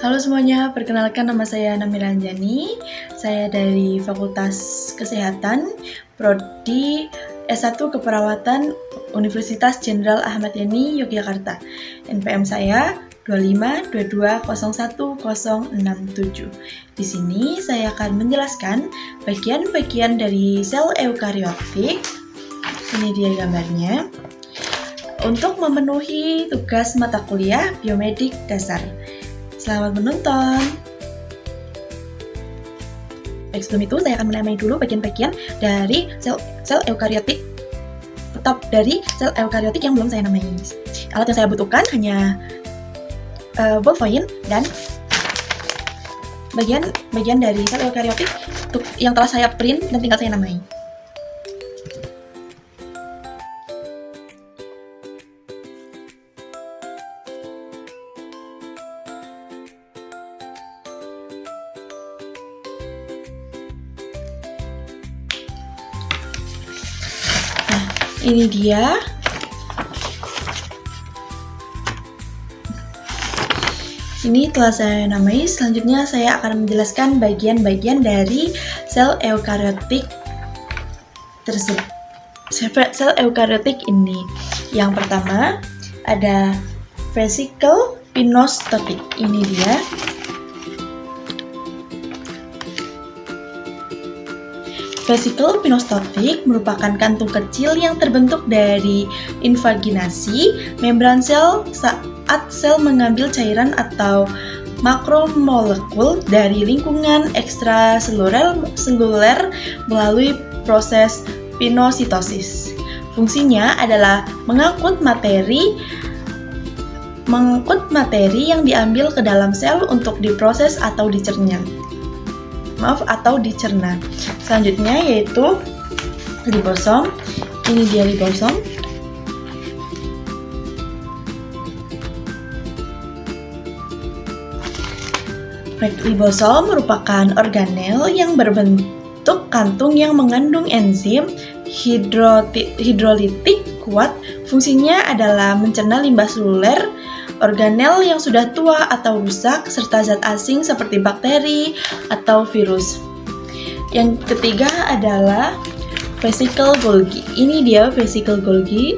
Halo semuanya, perkenalkan nama saya Namira Anjani. Saya dari Fakultas Kesehatan, Prodi S1 Keperawatan Universitas Jenderal Ahmad Yani, Yogyakarta. NPM saya 2522011067. Di sini saya akan menjelaskan bagian-bagian dari sel eukariotik. Ini dia gambarnya. Untuk memenuhi tugas mata kuliah biomedik dasar. Selamat menonton. Baik, sebelum itu saya akan menamai dulu bagian-bagian dari sel eukariotik. Tetap dari sel eukariotik yang belum saya namai. Alat yang saya butuhkan hanya ballpoint dan bagian dari sel eukariotik yang telah saya print dan tinggal saya namai. Ini dia. Ini telah saya namai. Selanjutnya saya akan menjelaskan bagian-bagian dari sel eukariotik tersebut. Sel eukariotik ini. Yang pertama ada vesicle pinostotic. Ini dia. Vesicle pinostotic merupakan kantung kecil yang terbentuk dari invaginasi membran sel saat sel mengambil cairan atau makromolekul dari lingkungan ekstraseluler melalui proses pinositosis. Fungsinya adalah mengangkut materi yang diambil ke dalam sel untuk diproses atau dicerna. Selanjutnya yaitu ribosom. Ini dia ribosom. Ribosom merupakan organel yang berbentuk kantung yang mengandung enzim hidrolitik kuat. Fungsinya adalah mencerna limbah seluler, organel yang sudah tua atau rusak, serta zat asing seperti bakteri atau virus. Yang ketiga adalah vesicle Golgi. Ini dia vesicle Golgi.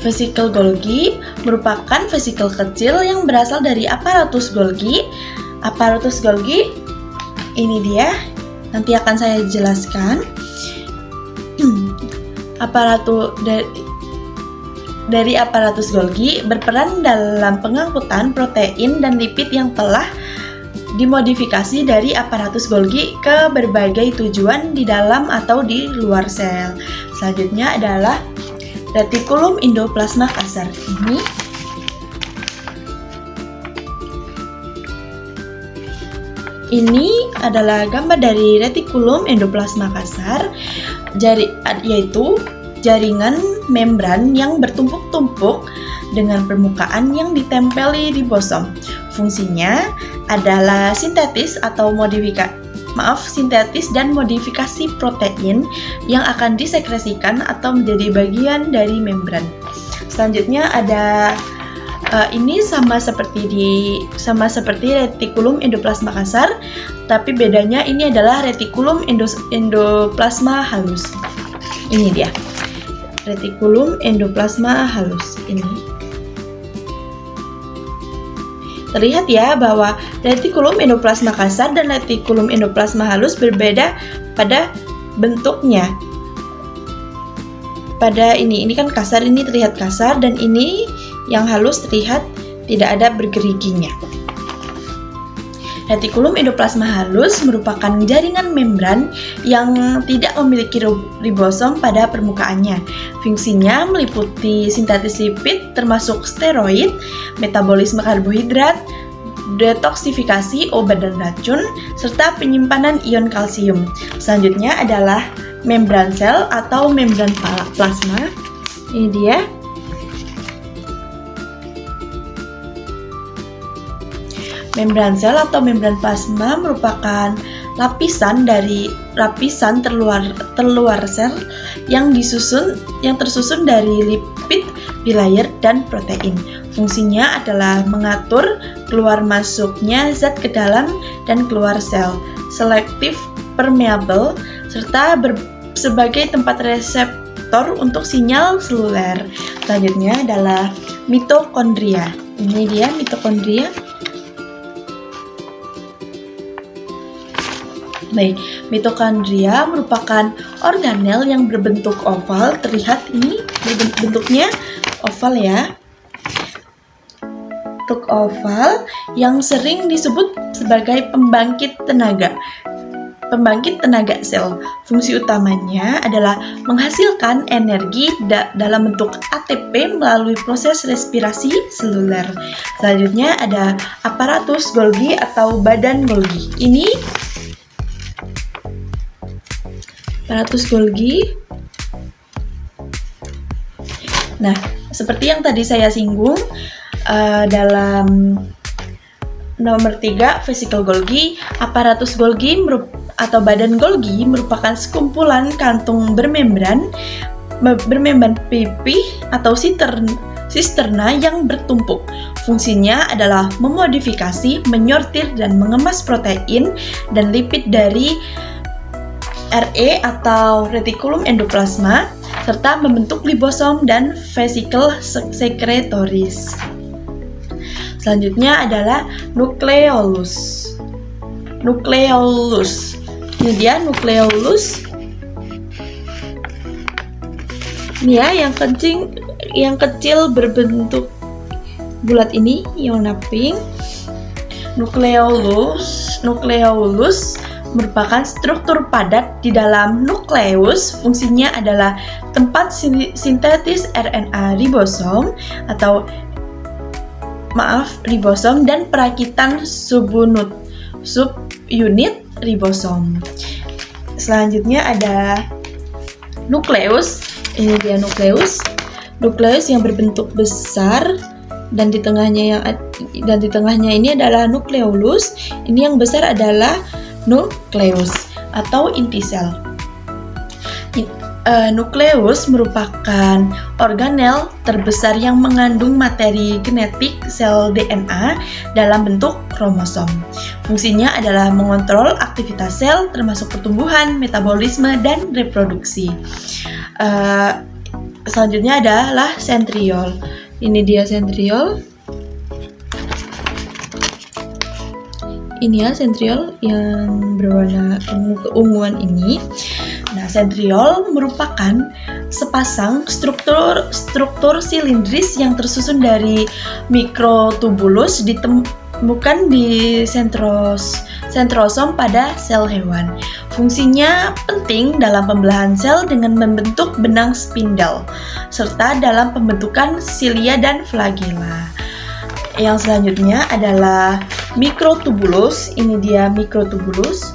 Vesicle Golgi merupakan vesicle kecil yang berasal dari aparatus Golgi. Aparatus Golgi ini dia. Nanti akan saya jelaskan. Dari aparatus Golgi berperan dalam pengangkutan protein dan lipid yang telah dimodifikasi dari aparatus Golgi ke berbagai tujuan di dalam atau di luar sel. Selanjutnya adalah retikulum endoplasma kasar. Ini adalah gambar dari retikulum endoplasma kasar, yaitu jaringan membran yang bertumpuk-tumpuk dengan permukaan yang ditempeli ribosom. Fungsinya adalah sintetis dan modifikasi protein yang akan disekresikan atau menjadi bagian dari membran. Selanjutnya ada ini sama seperti retikulum endoplasma kasar, tapi bedanya ini adalah retikulum endoplasma halus. Ini dia. Retikulum endoplasma halus ini. Terlihat ya bahwa retikulum endoplasma kasar dan retikulum endoplasma halus berbeda pada bentuknya. Pada ini kan kasar, ini terlihat kasar, dan ini yang halus terlihat tidak ada bergeriginya. Retikulum endoplasma halus merupakan jaringan membran yang tidak memiliki ribosom pada permukaannya. Fungsinya meliputi sintetis lipid termasuk steroid, metabolisme karbohidrat, detoksifikasi obat dan racun, serta penyimpanan ion kalsium. Selanjutnya adalah membran sel atau membran plasma. Ini dia. Membran sel atau membran plasma merupakan lapisan terluar sel yang tersusun dari lipid bilayer, dan protein. Fungsinya adalah mengatur keluar masuknya zat ke dalam dan keluar sel, selektif, permeable, serta sebagai tempat reseptor untuk sinyal seluler. Selanjutnya adalah mitokondria. Ini dia mitokondria. Baik, mitokondria merupakan organel yang berbentuk oval. Terlihat ini bentuknya oval ya. Bentuk oval yang sering disebut sebagai pembangkit tenaga sel. Fungsi utamanya adalah menghasilkan energi dalam bentuk ATP melalui proses respirasi seluler. Selanjutnya ada aparatus Golgi atau badan Golgi. Ini aparatus Golgi. Nah, seperti yang tadi saya singgung, dalam nomor 3, vesicle Golgi, aparatus Golgi atau badan Golgi merupakan sekumpulan kantung bermembran pipih atau sisterna yang bertumpuk. Fungsinya adalah memodifikasi, menyortir, dan mengemas protein dan lipid dari RE atau retikulum endoplasma, serta membentuk libosom dan vesicle secretories. Selanjutnya adalah nukleolus. Ini dia nukleolus. Ini ya yang kecil berbentuk bulat ini yang warna pink. Nukleolus merupakan struktur padat di dalam nukleus. Fungsinya adalah tempat sintetis RNA ribosom dan perakitan subunit ribosom. Selanjutnya ada nukleus. Ini dia nukleus yang berbentuk besar dan di tengahnya ini adalah nukleolus. Ini yang besar adalah nukleus atau inti sel. Nukleus merupakan organel terbesar yang mengandung materi genetik sel DNA dalam bentuk kromosom. Fungsinya adalah mengontrol aktivitas sel termasuk pertumbuhan, metabolisme, dan reproduksi. Selanjutnya adalah sentriol. Ini dia sentriol. Ini ya sentriol yang berwarna keunguan ini. Nah, sentriol merupakan sepasang struktur silindris yang tersusun dari mikrotubulus ditemukan di sentrosom pada sel hewan. Fungsinya penting dalam pembelahan sel dengan membentuk benang spindle, serta dalam pembentukan silia dan flagella. Yang selanjutnya adalah mikrotubulus. Ini dia mikrotubulus.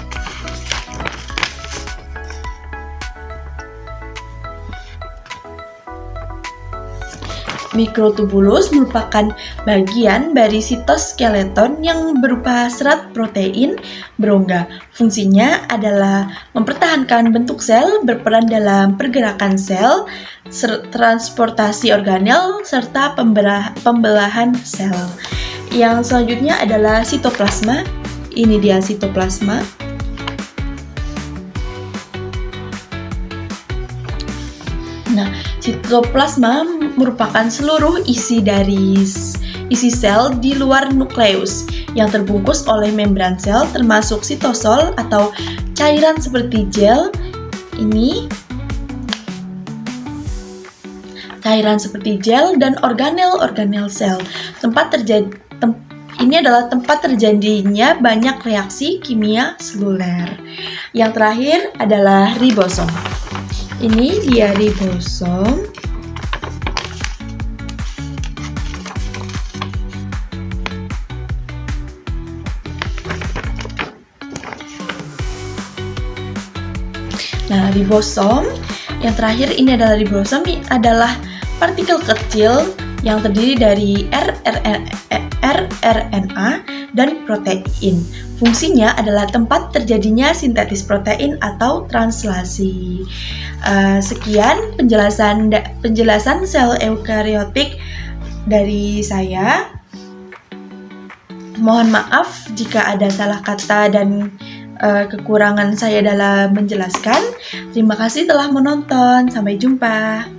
Mikrotubulus merupakan bagian dari sitoskeleton yang berupa serat protein berongga. Fungsinya adalah mempertahankan bentuk sel, berperan dalam pergerakan sel, transportasi organel, serta pembelahan sel. Yang selanjutnya adalah sitoplasma. Ini dia sitoplasma. Nah, sitoplasma merupakan seluruh isi sel di luar nukleus yang terbungkus oleh membran sel termasuk sitosol atau cairan seperti gel. Ini cairan seperti gel dan organel sel. Ini adalah tempat terjadinya banyak reaksi kimia seluler. Yang terakhir adalah ribosom. Ini dia ribosom. Nah, ribosom yang terakhir ini adalah ribosom adalah partikel kecil yang terdiri dari rRNA dan protein. Fungsinya adalah tempat terjadinya sintetis protein atau translasi. Sekian penjelasan sel eukariotik dari saya. Mohon maaf jika ada salah kata dan kekurangan saya dalam menjelaskan. Terima kasih telah menonton. Sampai jumpa.